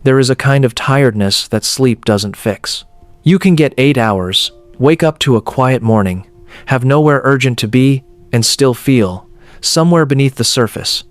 There is a kind of tiredness that sleep doesn't fix. You can get 8 hours, wake up to a quiet morning, have nowhere urgent to be, and still feel, somewhere beneath the surface,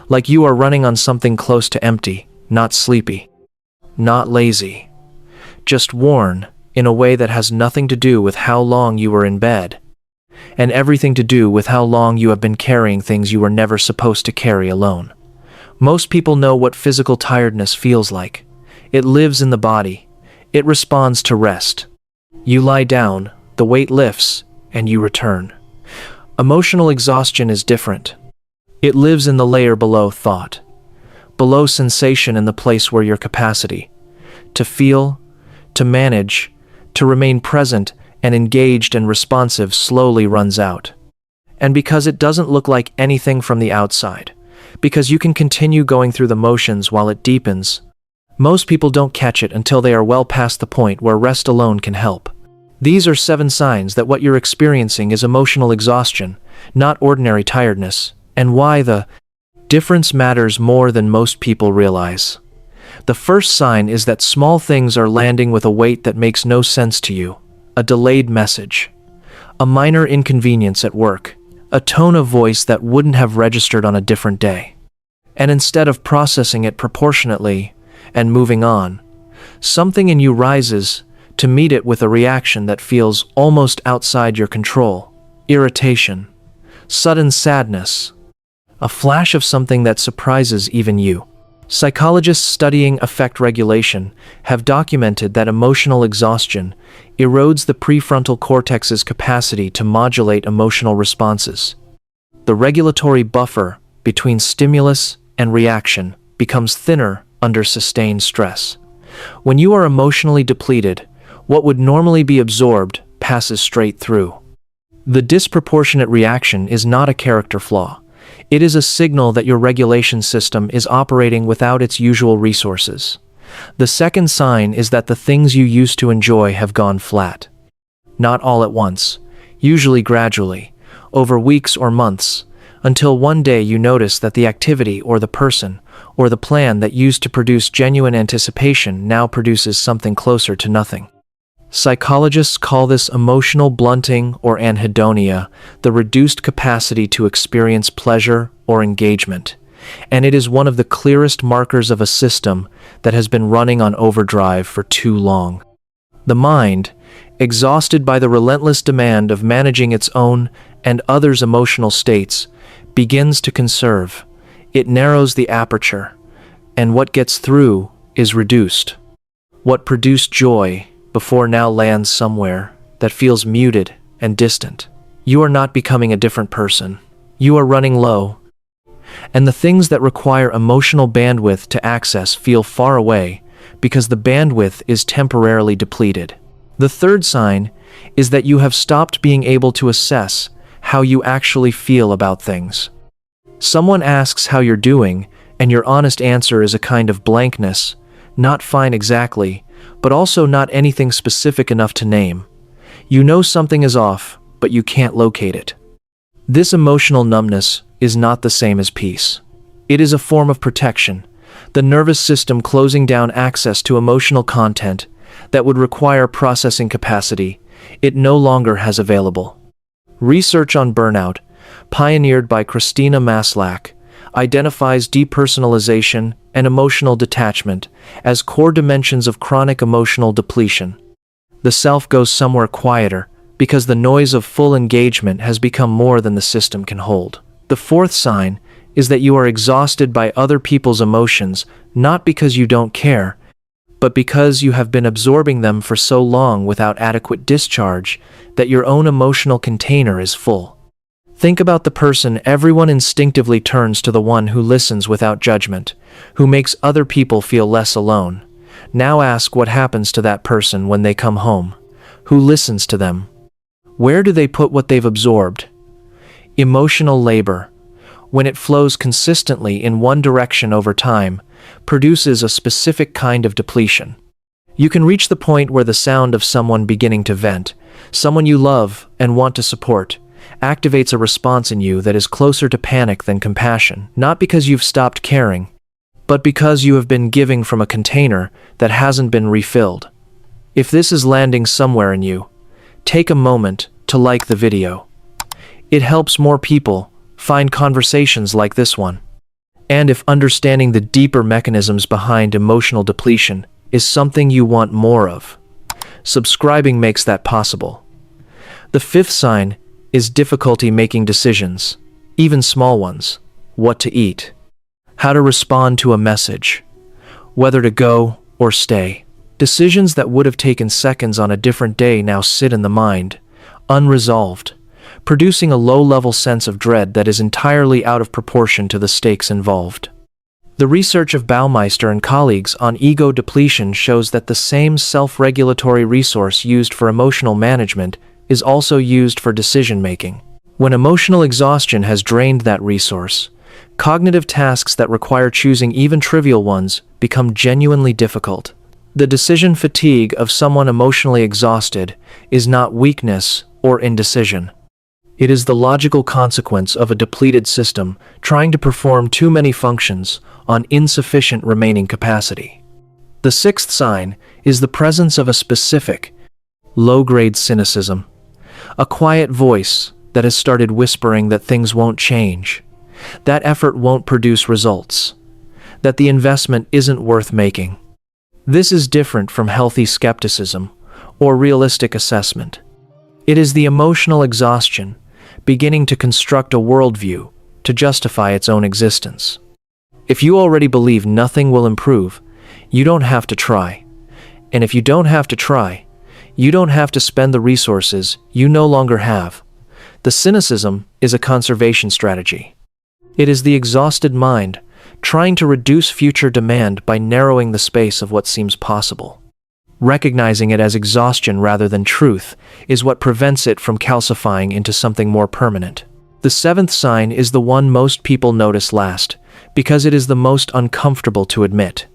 like you are running on something close to empty, not sleepy, not lazy, just worn in a way that has nothing to do with how long you were in bed, and everything to do with how long you have been carrying things you were never supposed to carry alone. Most people know what physical tiredness feels like. It lives in the body. It responds to rest. You lie down, the weight lifts, and you return. Emotional exhaustion is different. It lives in the layer below thought, below sensation, in the place where your capacity to feel, to manage, to remain present and engaged and responsive slowly runs out. And because it doesn't look like anything from the outside, because you can continue going through the motions while it deepens, most people don't catch it until they are well past the point where rest alone can help. These are 7 signs that what you're experiencing is emotional exhaustion, not ordinary tiredness, and why the difference matters more than most people realize. The first sign is that small things are landing with a weight that makes no sense to you. A delayed message, a minor inconvenience at work, a tone of voice that wouldn't have registered on a different day. And instead of processing it proportionately and moving on, something in you rises to meet it with a reaction that feels almost outside your control. Irritation, sudden sadness, a flash of something that surprises even you. Psychologists studying affect regulation have documented that emotional exhaustion erodes the prefrontal cortex's capacity to modulate emotional responses. The regulatory buffer between stimulus and reaction becomes thinner under sustained stress. When you are emotionally depleted, what would normally be absorbed passes straight through. The disproportionate reaction is not a character flaw. It is a signal that your regulation system is operating without its usual resources. The second sign is that the things you used to enjoy have gone flat. Not all at once, usually gradually, over weeks or months, until one day you notice that the activity or the person or the plan that used to produce genuine anticipation now produces something closer to nothing. Psychologists call this emotional blunting or anhedonia, the reduced capacity to experience pleasure or engagement, and it is one of the clearest markers of a system that has been running on overdrive for too long. The mind, exhausted by the relentless demand of managing its own and others' emotional states, begins to conserve. It narrows the aperture, and what gets through is reduced. What produced joy before now lands somewhere that feels muted and distant. You are not becoming a different person. You are running low. And the things that require emotional bandwidth to access feel far away because the bandwidth is temporarily depleted. The third sign is that you have stopped being able to assess how you actually feel about things. Someone asks how you're doing, and your honest answer is a kind of blankness, not fine exactly, but also not anything specific enough to name. You know something is off, but you can't locate it. This emotional numbness is not the same as peace. It is a form of protection, the nervous system closing down access to emotional content that would require processing capacity it no longer has available. Research on burnout, pioneered by Christina Maslach, identifies depersonalization and emotional detachment as core dimensions of chronic emotional depletion. The self goes somewhere quieter because the noise of full engagement has become more than the system can hold. The fourth sign is that you are exhausted by other people's emotions, not because you don't care, but because you have been absorbing them for so long without adequate discharge that your own emotional container is full. Think about the person everyone instinctively turns to, the one who listens without judgment, who makes other people feel less alone. Now ask what happens to that person when they come home. Who listens to them? Where do they put what they've absorbed? Emotional labor, when it flows consistently in one direction over time, produces a specific kind of depletion. You can reach the point where the sound of someone beginning to vent, someone you love and want to support, activates a response in you that is closer to panic than compassion, not because you've stopped caring, but because you have been giving from a container that hasn't been refilled. If this is landing somewhere in you, take a moment to like the video. It helps more people find conversations like this one. And if understanding the deeper mechanisms behind emotional depletion is something you want more of, subscribing makes that possible. The fifth sign is difficulty making decisions, even small ones. What to eat, how to respond to a message, whether to go or stay. Decisions that would have taken seconds on a different day now sit in the mind, unresolved, producing a low-level sense of dread that is entirely out of proportion to the stakes involved. The research of Baumeister and colleagues on ego depletion shows that the same self-regulatory resource used for emotional management is also used for decision-making. When emotional exhaustion has drained that resource, cognitive tasks that require choosing even trivial ones become genuinely difficult. The decision fatigue of someone emotionally exhausted is not weakness or indecision. It is the logical consequence of a depleted system trying to perform too many functions on insufficient remaining capacity. The sixth sign is the presence of a specific, low-grade cynicism, a quiet voice that has started whispering that things won't change, that effort won't produce results, that the investment isn't worth making. This is different from healthy skepticism or realistic assessment. It is the emotional exhaustion beginning to construct a worldview to justify its own existence. If you already believe nothing will improve, you don't have to try. And if you don't have to try, you don't have to spend the resources you no longer have. The cynicism is a conservation strategy. It is the exhausted mind trying to reduce future demand by narrowing the space of what seems possible. Recognizing it as exhaustion rather than truth is what prevents it from calcifying into something more permanent. The seventh sign is the one most people notice last, because it is the most uncomfortable to admit.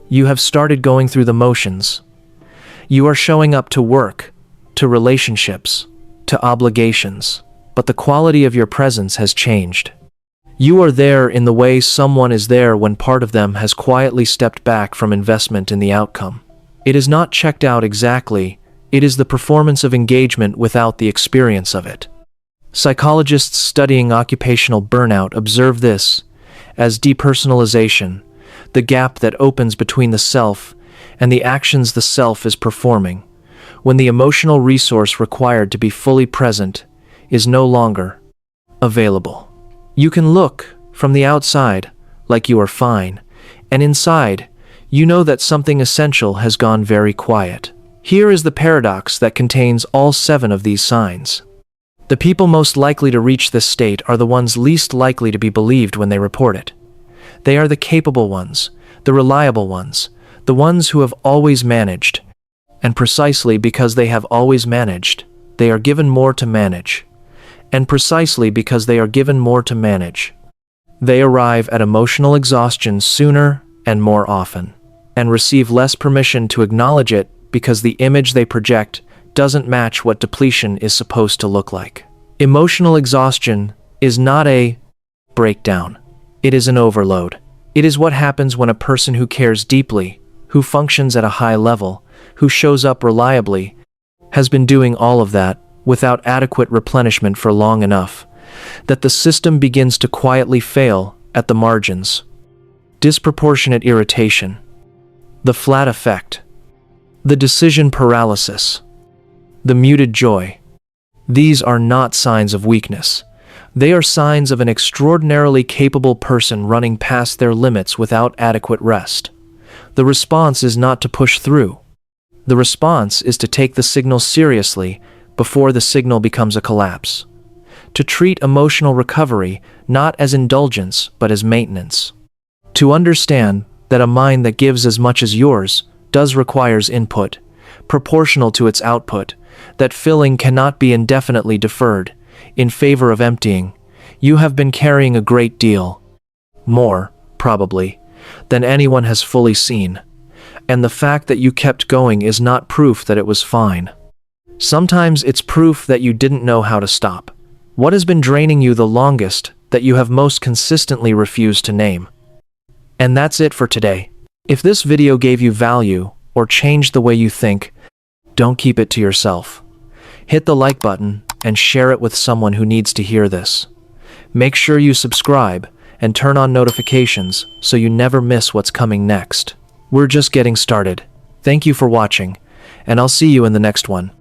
You have started going through the motions. You are showing up to work, to relationships, to obligations, but the quality of your presence has changed. You are there in the way someone is there when part of them has quietly stepped back from investment in the outcome. It is not checked out exactly, it is the performance of engagement without the experience of it. Psychologists studying occupational burnout observe this as depersonalization, the gap that opens between the self and the actions the self is performing, when the emotional resource required to be fully present is no longer available. You can look from the outside like you are fine, and inside, you know that something essential has gone very quiet. Here is the paradox that contains all 7 of these signs. The people most likely to reach this state are the ones least likely to be believed when they report it. They are the capable ones, the reliable ones, the ones who have always managed. And precisely because they have always managed, they are given more to manage. And precisely because they are given more to manage, they arrive at emotional exhaustion sooner and more often, and receive less permission to acknowledge it because the image they project doesn't match what depletion is supposed to look like. Emotional exhaustion is not a breakdown. It is an overload. It is what happens when a person who cares deeply, who functions at a high level, who shows up reliably, has been doing all of that without adequate replenishment for long enough, that the system begins to quietly fail at the margins. Disproportionate irritation, the flat effect, the decision paralysis, the muted joy. These are not signs of weakness. They are signs of an extraordinarily capable person running past their limits without adequate rest. The response is not to push through. The response is to take the signal seriously before the signal becomes a collapse. To treat emotional recovery not as indulgence but as maintenance. To understand that a mind that gives as much as yours does requires input, proportional to its output, that filling cannot be indefinitely deferred, in favor of emptying. You have been carrying a great deal, more, probably, than anyone has fully seen, and the fact that you kept going is not proof that it was fine. Sometimes it's proof that you didn't know how to stop. What has been draining you the longest that you have most consistently refused to name? And that's it for today. If this video gave you value or changed the way you think, don't keep it to yourself. Hit the like button and share it with someone who needs to hear this. Make sure you subscribe and turn on notifications so you never miss what's coming next. We're just getting started. Thank you for watching, and I'll see you in the next one.